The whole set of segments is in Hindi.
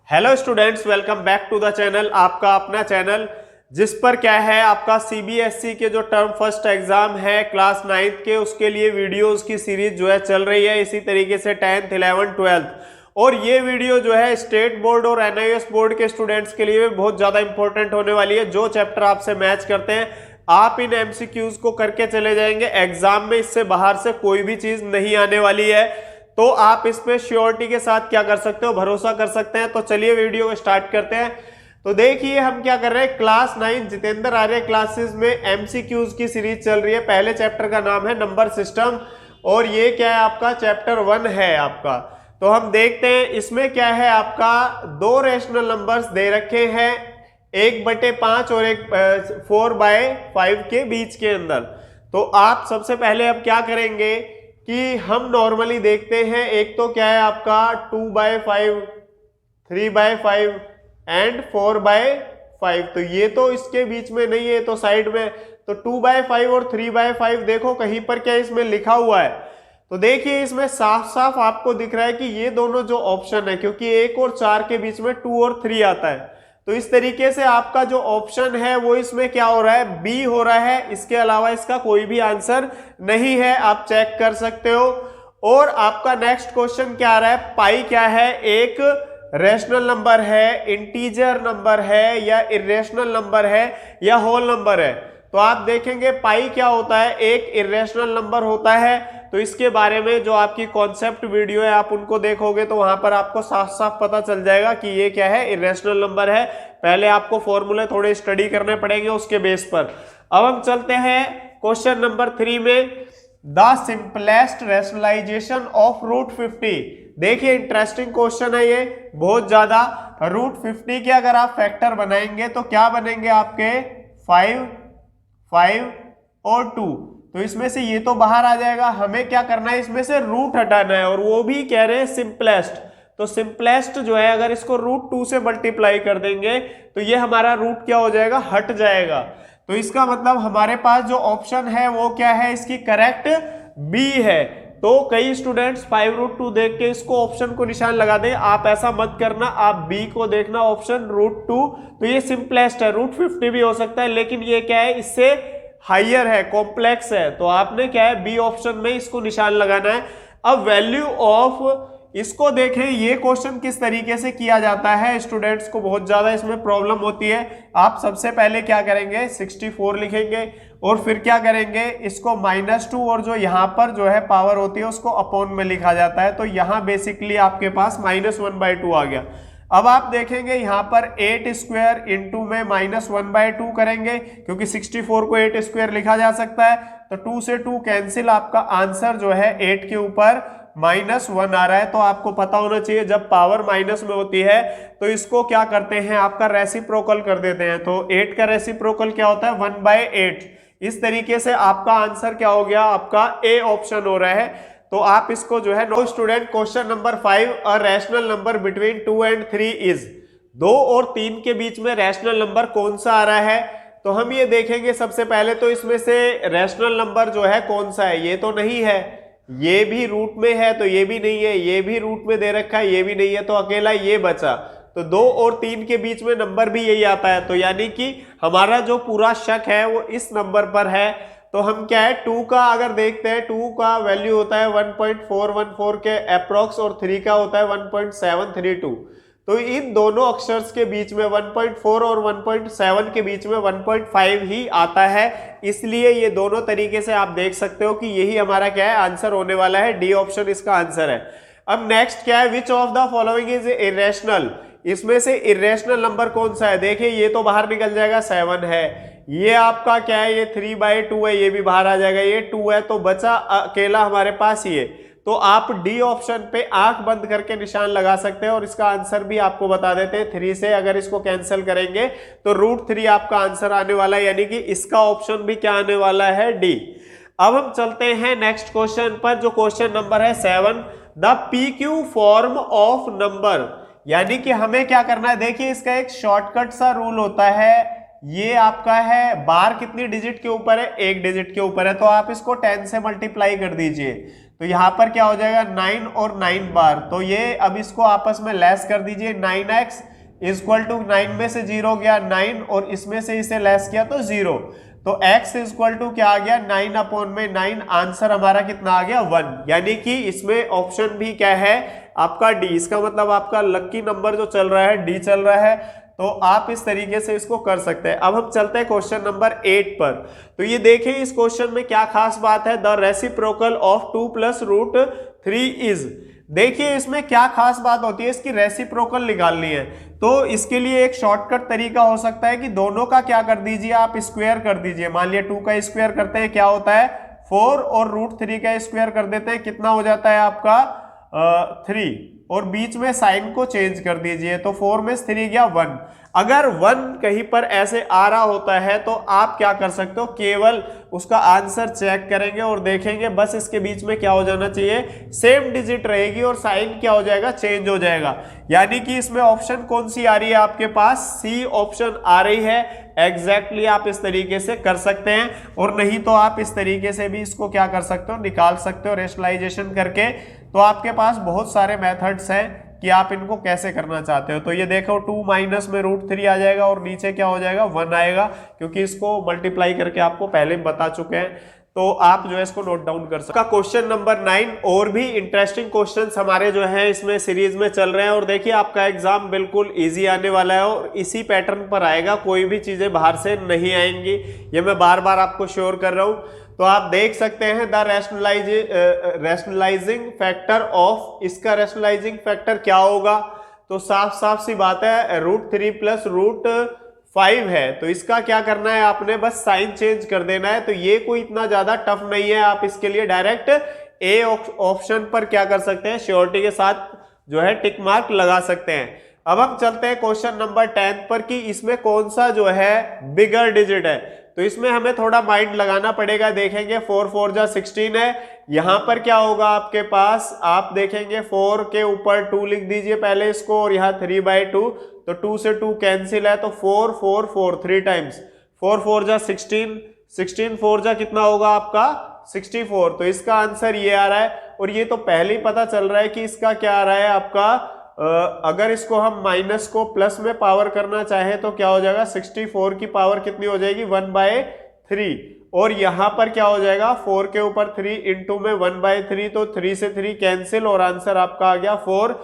Hello students, welcome back to the channel. आपका अपना चैनल जिस पर क्या है आपका सीबीएसई के जो टर्म फर्स्ट एग्जाम है क्लास 9th के, उसके लिए वीडियोस की सीरीज जो है चल रही है। इसी तरीके से 10th 11th 12th और ये वीडियो जो है स्टेट बोर्ड और एनआईएस बोर्ड के स्टूडेंट्स के लिए बहुत ज्यादा इंपॉर्टेंट होने वाली है। जो चैप्टर आपसे मैच करते हैं आप इन एमसीक्यूज को करके चले जाएंगे एग्जाम में, इससे बाहर से कोई भी चीज नहीं आने वाली है। तो आप इसमें श्योरिटी के साथ क्या कर सकते हो, भरोसा कर सकते हैं। तो चलिए वीडियो को स्टार्ट करते हैं। तो देखिए हम क्या कर रहे हैं, क्लास 9 जितेंद्र आर्य क्लासेस में एमसीक्यूज की सीरीज चल रही है। पहले चैप्टर का नाम है नंबर सिस्टम और ये क्या है आपका चैप्टर 1 है आपका। तो हम देखते हैं इसमें क्या है आपका, दो रेशनल नंबर्स दे रखे हैं 1/5 और एक 4/5 के बीच के अंदर। तो आप सबसे पहले अब क्या करेंगे कि हम नॉर्मली देखते हैं, एक तो क्या है आपका 2/5, 3/5 एंड 4/5। तो ये तो इसके बीच में नहीं है, तो साइड में तो 2/5 और 3/5 देखो कहीं पर क्या इसमें लिखा हुआ है। तो देखिए इसमें साफ साफ आपको दिख रहा है कि ये दोनों जो ऑप्शन है, क्योंकि 1 और 4 के बीच में 2 और 3 आता है, तो इस तरीके से आपका जो ऑप्शन है वो इसमें क्या हो रहा है, बी हो रहा है। इसके अलावा इसका कोई भी आंसर नहीं है, आप चेक कर सकते हो। और आपका नेक्स्ट क्वेश्चन क्या आ रहा है, पाई क्या है, एक रेशनल नंबर है, इंटीजर नंबर है या इरेशनल नंबर है या होल नंबर है। तो आप देखेंगे पाई क्या होता है, एक इरेशनल नंबर होता है। तो इसके बारे में जो आपकी कॉन्सेप्ट वीडियो है आप उनको देखोगे तो वहां पर आपको साफ साफ पता चल जाएगा कि ये क्या है, इरेशनल नंबर है। पहले आपको फॉर्मूले थोड़े स्टडी करने पड़ेंगे उसके बेस पर। अब हम चलते हैं क्वेश्चन नंबर 3 में, द सिंपलेस्ट रेशनलाइजेशन ऑफ √50। देखिए इंटरेस्टिंग क्वेश्चन है ये बहुत ज्यादा। √50 के अगर आप फैक्टर बनाएंगे तो क्या बनेंगे आपके 5, 5 और 2। तो इसमें से ये तो बाहर आ जाएगा, हमें क्या करना है, इसमें से रूट हटाना है और वो भी कह रहे हैं सिंपलेस्ट। तो सिंपलेस्ट जो है अगर इसको √2 से मल्टीप्लाई कर देंगे तो ये हमारा रूट क्या हो जाएगा, हट जाएगा। तो इसका मतलब हमारे पास जो ऑप्शन है वो क्या है, इसकी करेक्ट बी है। तो कई स्टूडेंट्स 5√2 देख के इसको ऑप्शन को निशान लगा दें, आप ऐसा मत करना, आप बी को देखना ऑप्शन √2। तो ये सिंपलेस्ट है, √50 भी हो सकता है, लेकिन ये क्या है, इससे हाइयर है, कॉम्प्लेक्स है। तो आपने क्या है, बी ऑप्शन में इसको निशान लगाना है। अब वैल्यू ऑफ, इसको देखें ये क्वेश्चन किस तरीके से किया जाता है, स्टूडेंट्स को बहुत ज्यादा इसमें प्रॉब्लम होती है। आप सबसे पहले क्या करेंगे, 64 लिखेंगे और फिर क्या करेंगे, इसको -2 और जो यहाँ पर जो है पावर होती है उसको अपॉन में लिखा जाता है। तो यहाँ बेसिकली आपके पास -1/2 आ गया। अब आप देखेंगे यहाँ पर 8 स्क्वायर इंटू में -1/2 करेंगे, क्योंकि 64 को 8 स्क्वायर लिखा जा सकता है। तो 2 से 2 कैंसिल, आपका आंसर जो है 8 के ऊपर -1 आ रहा है। तो आपको पता होना चाहिए जब पावर माइनस में होती है तो इसको क्या करते हैं, आपका रेसिप्रोकल कर देते हैं। तो 8 का रेसिप्रोकल क्या होता है, 1/8। इस तरीके से आपका आंसर क्या हो गया, आपका ए ऑप्शन हो रहा है। तो आप इसको जो है, no student question number 5, a rational number between 2 and 3 is, 2 और 3 के बीच में रैशनल नंबर कौन सा आ रहा है। तो हम ये देखेंगे सबसे पहले, तो इसमें से रैशनल नंबर जो है कौन सा है, ये तो नहीं है, ये भी रूट में है तो ये भी नहीं है, ये भी रूट में दे रखा है ये भी नहीं है, तो अकेला ये बचा। तो 2 और 3 के बीच में नंबर भी यही आता है। तो यानी कि हमारा जो पूरा शक है वो इस नंबर पर है। तो हम क्या है, 2 का अगर देखते हैं, 2 का वैल्यू होता है 1.414 के अप्रोक्स और 3 का होता है 1.732। तो इन दोनों अक्षर्स के बीच में 1.4 और 1.7 के बीच में 1.5 ही आता है। इसलिए ये दोनों तरीके से आप देख सकते हो कि यही हमारा क्या है, आंसर होने वाला है, डी ऑप्शन इसका आंसर है। अब नेक्स्ट क्या है, which of the following is irrational. इसमें से इरेशनल नंबर कौन सा है, देखिए ये तो बाहर निकल जाएगा, 7 है। ये आपका क्या है, ये 3/2 है, ये भी बाहर आ जाएगा, ये 2 है, तो बचा अकेला हमारे पास ये। तो आप डी ऑप्शन पे आंख बंद करके निशान लगा सकते हैं और इसका आंसर भी आपको बता देते हैं। 3 से अगर इसको कैंसिल करेंगे तो √3 आपका आंसर आने वाला है, यानी कि इसका ऑप्शन भी क्या आने वाला है, डी। अब हम चलते हैं नेक्स्ट क्वेश्चन पर, जो क्वेश्चन नंबर है 7, the PQ form of number. यानी कि हमें क्या करना है, देखिए इसका एक शॉर्टकट सा रूल होता है। ये आपका है, बार कितनी डिजिट के ऊपर है, 1 डिजिट के ऊपर है, तो आप इसको 10 से मल्टीप्लाई कर दीजिए। तो यहाँ पर क्या हो जाएगा 9 और 9 बार, तो ये अब इसको आपस में लेस कर दीजिए। 9x इक्वल टू 9 में से 0 गया 9 और इसमें से इसे लेस किया तो 0, तो x इक्वल टू क्या आ गया 9 अपॉन में 9, आंसर हमारा कितना आ गया 1। यानी कि इसमें ऑप्शन भी क्या है आपका डी, इसका मतलब आपका लकी नंबर जो चल रहा है डी चल रहा है। तो आप इस तरीके से इसको कर सकते हैं। अब हम चलते हैं क्वेश्चन नंबर 8 पर। तो ये देखें इस क्वेश्चन में क्या खास बात है, the reciprocal of 2 plus root 3 is. देखिए इसमें क्या खास बात होती है, इसकी रेसिप्रोकल निकालनी है। तो इसके लिए एक शॉर्टकट तरीका हो सकता है कि दोनों का क्या कर दीजिए आप स्क्वायर कर दीजिए। मान लिया 2 का स्क्वायर करते हैं क्या होता है 4 और रूट 3 का स्क्वायर कर देते हैं कितना हो जाता है आपका 3, और बीच में साइन को चेंज कर दीजिए तो 4 में 3 गया 1। अगर 1 कहीं पर ऐसे आ रहा होता है तो आप क्या कर सकते हो, केवल उसका आंसर चेक करेंगे और देखेंगे बस इसके बीच में क्या हो जाना चाहिए, सेम डिजिट रहेगी और साइन क्या हो जाएगा, चेंज हो जाएगा। यानी कि इसमें ऑप्शन कौन सी आ रही है आपके पास, सी ऑप्शन आ रही है। एग्जैक्टली आप इस तरीके से कर सकते हैं, और नहीं तो आप इस तरीके से भी इसको क्या कर सकते हो, निकाल सकते हो रेशनलाइजेशन करके। तो आपके पास बहुत सारे मेथड्स हैं कि आप इनको कैसे करना चाहते हो। तो ये देखो 2 माइनस में रूट 3 आ जाएगा और नीचे क्या हो जाएगा 1 आएगा, क्योंकि इसको मल्टीप्लाई करके आपको पहले बता चुके हैं। तो आप जो है इसको नोट डाउन कर सकते हैं। क्वेश्चन नंबर 9 और भी इंटरेस्टिंग क्वेश्चंस हमारे जो है इसमें सीरीज में चल रहे हैं, और देखिए आपका एग्जाम बिल्कुल इजी आने वाला है और इसी पैटर्न पर आएगा, कोई भी चीजें बाहर से नहीं आएंगी, ये मैं बार बार आपको श्योर कर रहा हूं। तो आप देख सकते हैं द रैशनलाइजिंग फैक्टर ऑफ, इसका रैशनलाइजिंग फैक्टर क्या होगा, तो साफ साफ सी बात है रूट 3 प्लस रूट 5 है। तो इसका क्या करना है, आपने बस साइन चेंज कर देना है। तो ये कोई इतना ज्यादा टफ नहीं है, आप इसके लिए डायरेक्ट ए ऑप्शन पर क्या कर सकते हैं, श्योरिटी के साथ जो है टिक मार्क लगा सकते हैं। अब हम चलते हैं क्वेश्चन नंबर 10 पर कि इसमें कौन सा जो है बिगर डिजिट है। तो इसमें हमें थोड़ा माइंड लगाना पड़ेगा। देखेंगे 4 4 जा 16 है, यहां पर क्या होगा आपके पास, आप देखेंगे 4 के ऊपर 2 लिख दीजिए पहले इसको, और यहाँ 3/2, तो 2 से 2 कैंसिल है, तो 4 4 4 3 टाइम्स, 4 4 जा 16, 16 4 जा कितना होगा आपका 64। तो इसका आंसर ये आ रहा है, और ये तो पहले ही पता चल रहा है कि इसका क्या आ रहा है आपका, अगर इसको हम माइनस को प्लस में पावर करना चाहे तो क्या हो जाएगा, 64 की पावर कितनी हो जाएगी 1/3, और यहां पर क्या हो जाएगा 4 के ऊपर 3 इंटू में 1/3, तो 3 से 3 कैंसिल और आंसर आपका आ गया 4।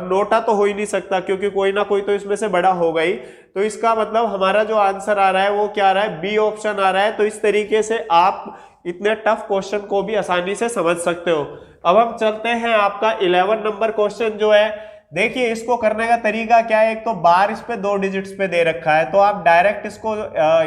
नोटा तो हो ही नहीं सकता क्योंकि कोई ना कोई तो इसमें से बड़ा होगा ही। तो इसका मतलब हमारा जो आंसर आ रहा है वो क्या आ रहा है, बी ऑप्शन आ रहा है। तो इस तरीके से आप इतने टफ क्वेश्चन को भी आसानी से समझ सकते हो। अब हम चलते हैं आपका 11 नंबर क्वेश्चन जो है। देखिए इसको करने का तरीका क्या है, एक तो बार इस पे 2 डिजिट्स पे दे रखा है, तो आप डायरेक्ट इसको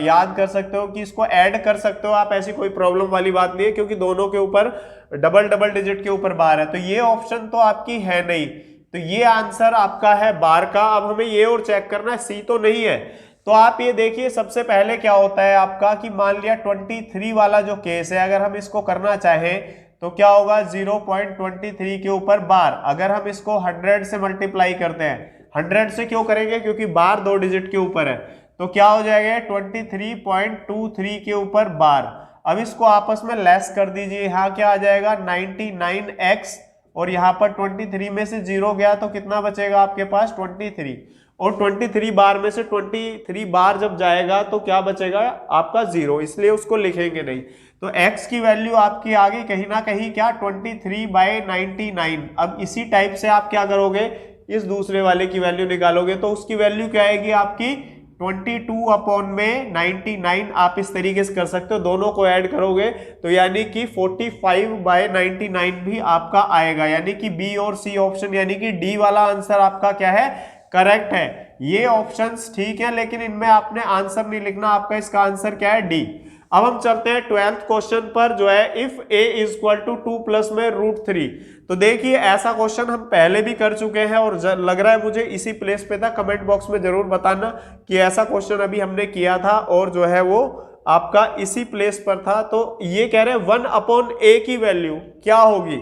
याद कर सकते हो कि इसको ऐड कर सकते हो आप, ऐसी कोई प्रॉब्लम वाली बात नहीं है, क्योंकि दोनों के ऊपर डबल डबल डिजिट के ऊपर बार है। तो ये ऑप्शन तो आपकी है नहीं, तो ये आंसर आपका है बार का। अब हमें ये और चेक करना है, सी तो नहीं है। तो आप ये देखिए सबसे पहले क्या होता है आपका कि मान लिया 23 वाला जो केस है, अगर हम इसको करना चाहें तो क्या होगा 0.23 के ऊपर बार। अगर हम इसको 100 से मल्टीप्लाई करते हैं, 100 से क्यों करेंगे, क्योंकि बार 2 डिजिट के ऊपर है, तो क्या हो जाएगा 23.23 के ऊपर बार। अब इसको आपस में लेस कर दीजिए, यहाँ क्या आ जाएगा 99x, और यहाँ पर 23 में से 0 गया तो कितना बचेगा आपके पास 23, और 23 बार में से 23 बार जब जाएगा तो क्या बचेगा आपका 0, इसलिए उसको लिखेंगे नहीं। तो x की वैल्यू आपकी आ गई कहीं ना कहीं क्या 23/99। अब इसी टाइप से आप क्या करोगे, इस दूसरे वाले की वैल्यू निकालोगे, तो उसकी वैल्यू क्या आएगी आपकी 22/99। आप इस तरीके से कर सकते हो, दोनों को ऐड करोगे तो यानी कि 45/99 भी आपका आएगा। यानी कि बी और सी ऑप्शन यानी कि डी वाला आंसर आपका क्या है, करेक्ट है। ये ऑप्शंस ठीक है, लेकिन इनमें आपने आंसर नहीं लिखना, आपका इसका आंसर क्या है डी। अब हम चलते हैं 12th क्वेश्चन पर जो है if a equal to 2 plus में √3। तो देखिए ऐसा क्वेश्चन हम पहले भी कर चुके हैं और लग रहा है मुझे इसी प्लेस पे था। कमेंट बॉक्स में जरूर बताना कि ऐसा क्वेश्चन अभी हमने किया था और जो है वो आपका इसी प्लेस पर था। तो ये कह रहे हैं 1/a की वैल्यू क्या होगी।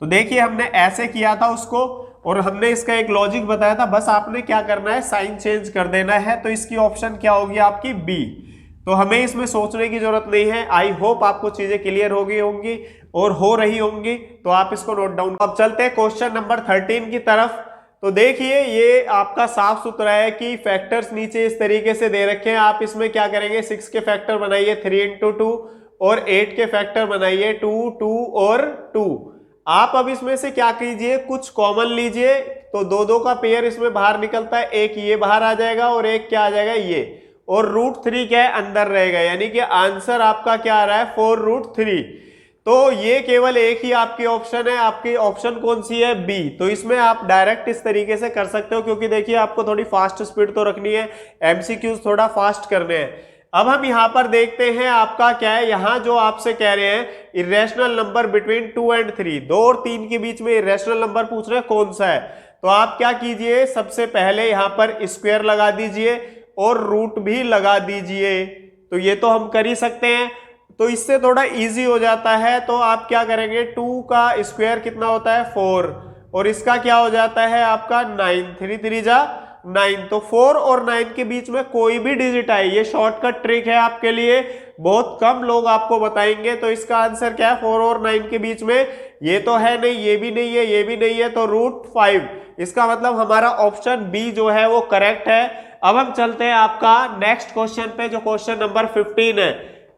तो देखिए हमने ऐसे किया था उसको और हमने इसका एक लॉजिक बताया था, बस आपने क्या करना है साइन चेंज कर देना है। तो इसकी ऑप्शन क्या होगी आपकी बी। तो हमें इसमें सोचने की जरूरत नहीं है। आई होप आपको चीजें क्लियर हो गई होंगी और हो रही होंगी, तो आप इसको नोट डाउन। अब चलते हैं क्वेश्चन नंबर 13 की तरफ। तो देखिए ये आपका साफ सुथरा है कि फैक्टर्स नीचे इस तरीके से दे रखे हैं। आप इसमें क्या करेंगे, 6 के फैक्टर बनाइए 3 इंटू 2 और 8 के फैक्टर बनाइए 2, 2 और 2। आप अब इसमें से क्या कीजिए, कुछ कॉमन लीजिए। तो दो दो का पेयर इसमें बाहर निकलता है, एक ये बाहर आ जाएगा और एक क्या आ जाएगा ये, और √3 क्या है अंदर रहेगा, यानी कि आंसर आपका क्या आ रहा है 4√3। तो ये केवल एक ही आपकी ऑप्शन है, आपकी ऑप्शन कौन सी है, बी। तो इसमें आप डायरेक्ट इस तरीके से कर सकते हो, क्योंकि देखिए आपको थोड़ी फास्ट स्पीड तो रखनी है, एमसीक्यूज थोड़ा फास्ट करने हैं। अब हम यहां पर देखते हैं आपका क्या है, यहां जो आपसे कह रहे हैं इरेशनल नंबर बिटवीन 2 और 3, 2 और 3 के बीच में इरेशनल नंबर पूछ रहे हैं कौन सा है। तो आप क्या कीजिए, सबसे पहले यहां पर स्क्वायर लगा दीजिए और रूट भी लगा दीजिए। तो ये तो हम कर ही सकते हैं, तो इससे थोड़ा इजी हो जाता है। तो आप क्या करेंगे, 2 का स्क्वायर कितना होता है 4, और इसका क्या हो जाता है आपका 9, 3 3 जा 9। तो 4 और 9 के बीच में कोई भी डिजिट आए, ये शॉर्टकट ट्रिक है आपके लिए, बहुत कम लोग आपको बताएंगे। तो इसका आंसर क्या है, 4 और 9 के बीच में ये तो है नहीं, ये भी नहीं है, ये भी नहीं है, तो √5। इसका मतलब हमारा ऑप्शन बी जो है वो करेक्ट है। अब हम चलते हैं आपका नेक्स्ट क्वेश्चन पे, जो क्वेश्चन नंबर 15 है।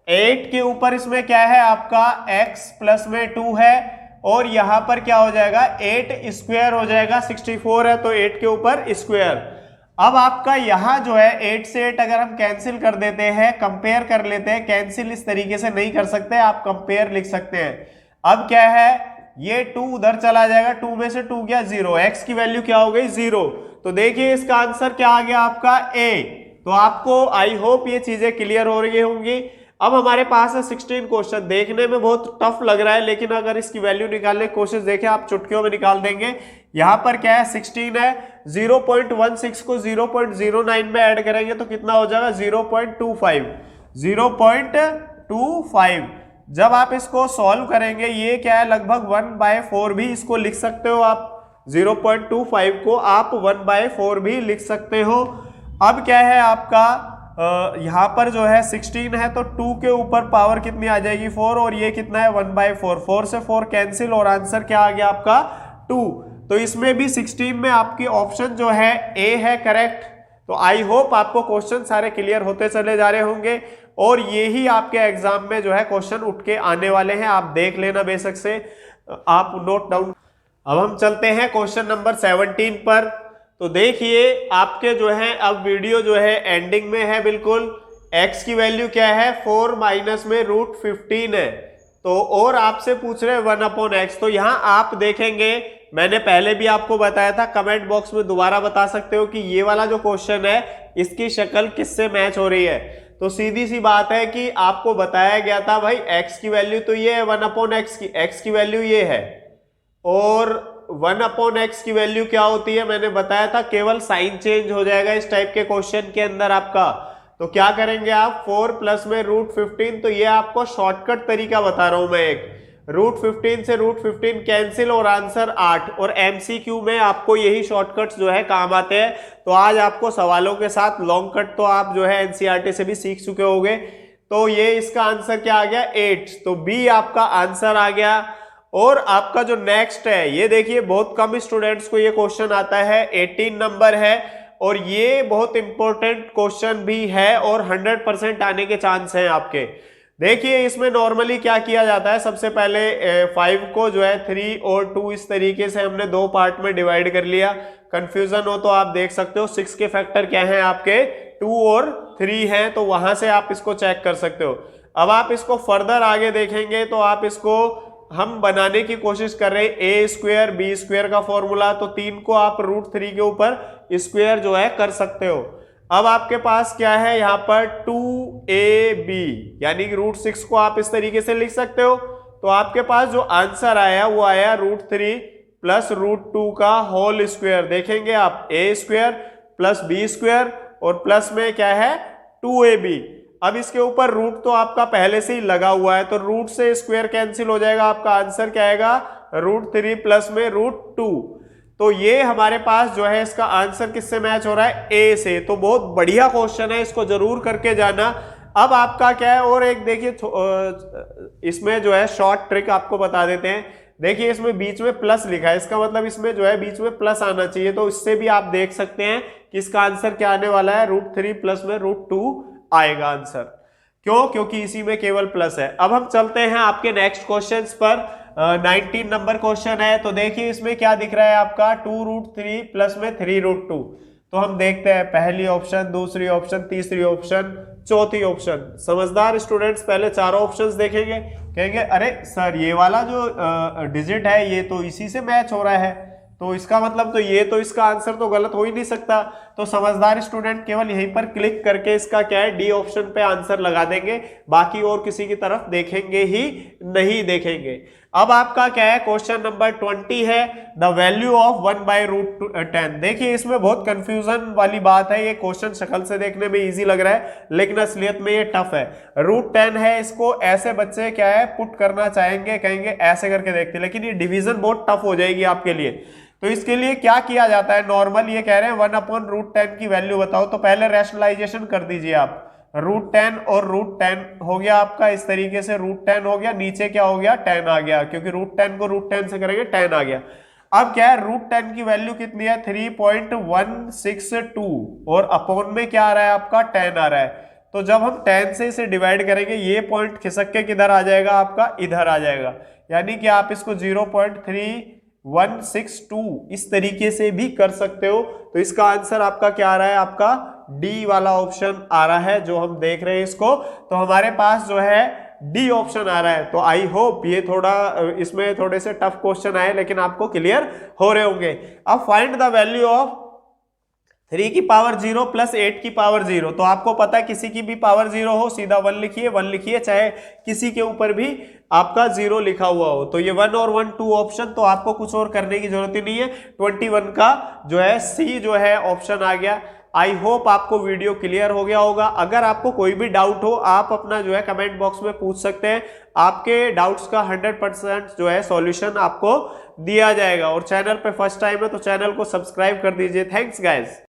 8 के ऊपर इसमें क्या है आपका x प्लस में 2 है, और यहां पर क्या हो जाएगा 8 स्क्वायर हो जाएगा, 64 है तो 8 के ऊपर स्क्वायर। अब आपका यहां जो है 8 से 8 अगर हम कैंसिल कर देते हैं, कंपेयर कर लेते हैं, कैंसिल इस तरीके से नहीं कर सकते, आप कंपेयर लिख सकते हैं। अब क्या है, ये 2 उधर चला जाएगा, 2 में से 2 गया 0, x की वैल्यू क्या हो गई 0। तो देखिए इसका आंसर क्या आ गया आपका ए। तो आपको आई होप ये चीजें क्लियर हो रही होंगी। अब हमारे पास है 16 क्वेश्चन, देखने में बहुत टफ लग रहा है, लेकिन अगर इसकी वैल्यू निकालने की कोशिश देखें आप चुटकियों में निकाल देंगे। यहां पर क्या है 16 है, 0.16 को 0.09 में ऐड करेंगे तो कितना हो जाएगा 0.25, 0.25। जब आप इसको सॉल्व करेंगे, ये क्या है लगभग 1/4 भी इसको लिख सकते हो आप, 0.25 को आप 1/4 भी लिख सकते हो। अब क्या है आपका यहां पर जो है 16 है, तो 2 के ऊपर पावर कितनी आ जाएगी 4, और ये कितना है 1/4, 4 से 4 कैंसिल, और आंसर क्या आ गया आपका 2। तो इसमें भी 16 में आपकी ऑप्शन जो है ए है करेक्ट। तो आई होप आपको क्वेश्चन सारे क्लियर होते चले जा रहे होंगे, और ये ही आपके एग्जाम में जो है क्वेश्चन उठ के आने वाले हैं, आप देख लेना बेशक से, आप नोट डाउन। अब हम चलते हैं क्वेश्चन नंबर 17 पर। तो देखिए आपके जो है अब वीडियो जो है एंडिंग में है बिल्कुल। x की वैल्यू क्या है 4 माइनस में √15 है, तो और आपसे पूछ रहे हैं 1/x। तो यहाँ आप देखेंगे, मैंने पहले भी आपको बताया था, कमेंट बॉक्स में दोबारा बता सकते हो कि ये वाला जो क्वेश्चन है इसकी शक्ल किससे मैच हो रही है। तो सीधी सी बात है कि आपको बताया गया था भाई x की वैल्यू तो ये है 1/x की, x की वैल्यू ये है, और 1/x की वैल्यू क्या होती है मैंने बताया था, केवल साइन चेंज हो जाएगा इस टाइप के क्वेश्चन के अंदर आपका। तो क्या करेंगे आप 4 प्लस में √15, तो ये आपको शॉर्टकट तरीका बता रहा हूं मैं एक, √15 से √15 कैंसिल और आंसर 8, और एमसीक्यू में आपको यही शॉर्टकट्स जो है काम आते हैं। तो आज आपको सवालों के साथ लॉन्ग कट तो आप जो है एनसीईआरटी से भी सीख चुके होंगे। तो ये इसका आंसर क्या आ गया 8, तो बी आपका आंसर आ गया। और आपका जो नेक्स्ट है, ये देखिए बहुत कम स्टूडेंट्स को ये क्वेश्चन आता है, 18 नंबर है, और ये बहुत इंपॉर्टेंट क्वेश्चन भी है और 100% आने के चांस हैं आपके। देखिए इसमें नॉर्मली क्या किया जाता है, सबसे पहले 5 को जो है 3 और 2 इस तरीके से हमने 2 पार्ट में डिवाइड कर लिया। कंफ्यूजन हो तो आप देख सकते हो 6 के फैक्टर क्या हैं आपके 2 और 3 हैं, तो वहां से आप इसको चेक कर सकते हो। अब आप इसको फर्दर आगे देखेंगे तो आप इसको हम बनाने की कोशिश कर रहे हैं a² b² का फॉर्मूला, तो 3 को आप √3 के ऊपर स्क्वायर जो है कर सकते हो। अब आपके पास क्या है यहाँ पर 2ab, यानी कि √6 को आप इस तरीके से लिख सकते हो। तो आपके पास जो आंसर आया वो आया √3 प्लस √2 का होल स्क्वायर। देखेंगे आप a² प्लस b² और प्लस में क्या है 2ab। अब इसके ऊपर रूट तो आपका पहले से ही लगा हुआ है, तो रूट से स्क्वायर कैंसिल हो जाएगा, आपका आंसर क्या आएगा √3 प्लस में √2। तो ये हमारे पास जो है इसका आंसर किससे मैच हो रहा है, ए से। तो बहुत बढ़िया क्वेश्चन है, इसको जरूर करके जाना। अब आपका क्या है, और एक देखिए इसमें जो है शॉर्ट ट्रिक आपको बता देते हैं। देखिए इसमें बीच में प्लस लिखा है, इसका मतलब इसमें जो है बीच में प्लस आना चाहिए, तो इससे भी आप देख सकते हैं कि इसका आंसर क्या आने वाला है, √3 प्लस में √2 आएगा आंसर। क्यों? क्योंकि इसी में केवल प्लस है। अब हम चलते हैं आपके नेक्स्ट क्वेश्चंस पर। 19 नंबर क्वेश्चन है, तो देखिए इसमें क्या दिख रहा है आपका, 2√3 प्लस में 3√2। तो हम देखते हैं पहली ऑप्शन, दूसरी ऑप्शन, तीसरी ऑप्शन, चौथी ऑप्शन। समझदार स्टूडेंट्स पहले चारों ऑप्शंस देखेंगे, कहेंगे अरे सर ये वाला जो डिजिट है ये तो इसी से मैच हो रहा है, तो इसका मतलब तो ये तो इसका आंसर तो गलत हो ही नहीं सकता। तो समझदार स्टूडेंट केवल यहीं पर क्लिक करके इसका क्या है, डी ऑप्शन पे आंसर लगा देंगे, बाकी और किसी की तरफ देखेंगे ही नहीं देखेंगे। अब आपका क्या है, क्वेश्चन नंबर 20 है, द वैल्यू ऑफ 1/√10। देखिए इसमें बहुत कंफ्यूजन वाली बात है, ये क्वेश्चन शक्ल से देखने में इजी लग रहा है लेकिन असलियत में ये टफ है। √10 है, इसको ऐसे बच्चे क्या है पुट करना चाहेंगे, कहेंगे ऐसे करके देखते, लेकिन ये डिवीजन बहुत टफ हो जाएगी आपके लिए। तो इसके लिए क्या किया जाता है, नॉर्मल ये कह रहे हैं 1/√10 की वैल्यू बताओ, तो पहले रैशनलाइजेशन कर दीजिए आप। √10 और √10 हो गया आपका इस तरीके से, √10 हो गया, नीचे क्या हो गया 10 आ गया, क्योंकि √10 को √10 से करेंगे 10 आ गया। अब क्या है, √10 की वैल्यू कितनी है 3.162 और अपॉन में क्या आ रहा है आपका 10 आ रहा है। तो जब हम 10 से इसे डिवाइड करेंगे ये पॉइंट खिसक के किधर आ जाएगा आपका, इधर आ जाएगा, यानी कि आप इसको 0.3162 इस तरीके से भी कर सकते हो। तो इसका आंसर आपका क्या आ रहा है, आपका डी वाला ऑप्शन आ रहा है जो हम देख रहे हैं इसको। तो हमारे पास जो है डी ऑप्शन आ रहा है। तो आई होप ये थोड़ा इसमें थोड़े से टफ क्वेश्चन आए लेकिन आपको क्लियर हो रहे होंगे। अब फाइंड द वैल्यू ऑफ 3 की पावर 0 प्लस 8 की पावर 0। तो आपको पता है किसी की भी पावर 0 हो सीधा 1 लिखिए, 1 लिखिए, चाहे किसी के ऊपर भी आपका 0 लिखा हुआ हो। तो ये 1 और 1 2 ऑप्शन, तो आपको कुछ और करने की जरूरत ही नहीं है। 21 का जो है सी जो है ऑप्शन आ गया। आई होप आपको वीडियो क्लियर हो गया होगा। अगर आपको कोई भी डाउट हो आप अपना जो है कमेंट बॉक्स में पूछ सकते हैं, आपके डाउट्स का 100% जो है सॉल्यूशन आपको दिया जाएगा। और चैनल पे फर्स्ट टाइम है तो चैनल को सब्सक्राइब कर दीजिए। Thanks guys.